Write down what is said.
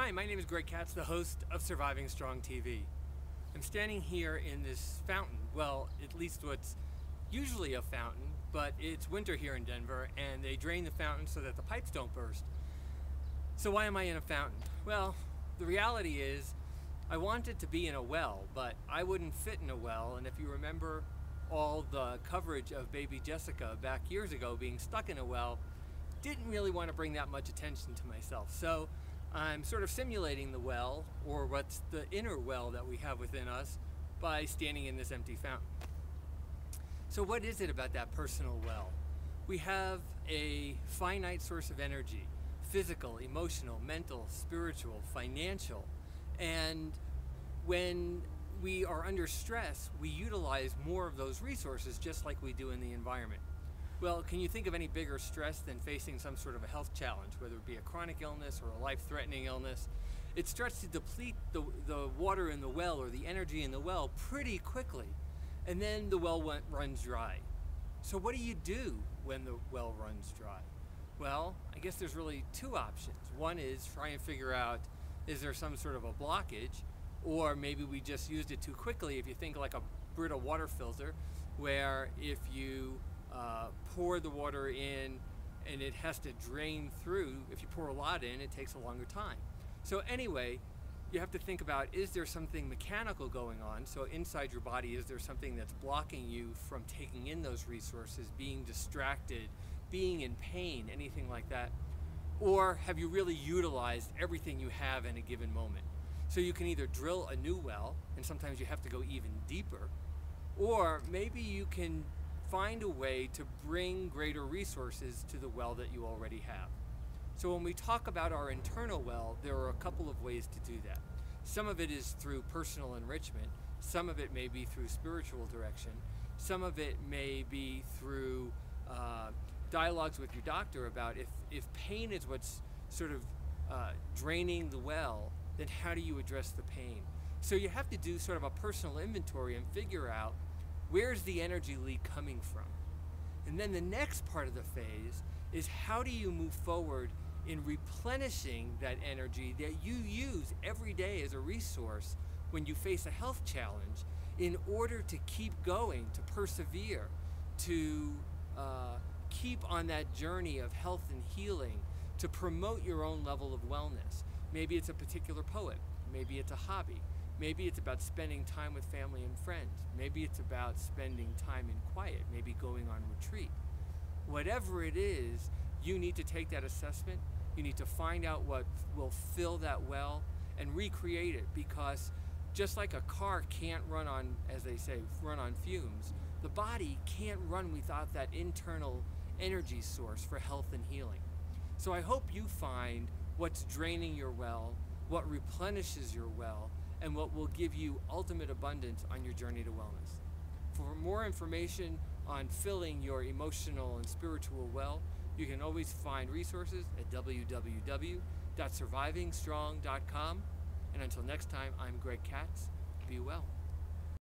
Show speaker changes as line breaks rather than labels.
Hi, my name is Greg Katz, the host of Surviving Strong TV. I'm standing here in this fountain, well, at least what's usually a fountain, but it's winter here in Denver and they drain the fountain so that the pipes don't burst. So why am I in a fountain? Well, the reality is I wanted to be in a well, but I wouldn't fit in a well, and if you remember all the coverage of baby Jessica back years ago being stuck in a well, didn't really want to bring that much attention to myself. So I'm sort of simulating the well, or what's the inner well that we have within us, by standing in this empty fountain. So what is it about that personal well? We have a finite source of energy, physical, emotional, mental, spiritual, financial, and when we are under stress, we utilize more of those resources just like we do in the environment. Well, can you think of any bigger stress than facing some sort of a health challenge, whether it be a chronic illness or a life-threatening illness? It starts to deplete the water in the well or the energy in the well pretty quickly, and then the well runs dry. So what do you do when the well runs dry? Well, I guess there's really two options. One is try and figure out, is there some sort of a blockage, or maybe we just used it too quickly. If you think like a Brita water filter, where if you pour the water in and it has to drain through, if you pour a lot in, it takes a longer time. So anyway, you have to think about, is there something mechanical going on? So inside your body, is there something that's blocking you from taking in those resources, being distracted, being in pain, anything like that? Or have you really utilized everything you have in a given moment? So you can either drill a new well, and sometimes you have to go even deeper, or maybe you can find a way to bring greater resources to the well that you already have. So when we talk about our internal well, there are a couple of ways to do that. Some of it is through personal enrichment, some of it may be through spiritual direction, some of it may be through dialogues with your doctor about if pain is what's sort of draining the well, then how do you address the pain? So you have to do sort of a personal inventory and figure out, where's the energy leak coming from? And then the next part of the phase is, how do you move forward in replenishing that energy that you use every day as a resource when you face a health challenge, in order to keep going, to persevere, to keep on that journey of health and healing, to promote your own level of wellness. Maybe it's a particular poet, maybe it's a hobby, maybe it's about spending time with family and friends, maybe it's about spending time in quiet, maybe going on retreat. Whatever it is, you need to take that assessment, you need to find out what will fill that well and recreate it, because just like a car can't run on, as they say, run on fumes, the body can't run without that internal energy source for health and healing. So I hope you find what's draining your well, what replenishes your well, and what will give you ultimate abundance on your journey to wellness. For more information on filling your emotional and spiritual well, you can always find resources at www.survivingstrong.com. And until next time, I'm Greg Katz. Be well.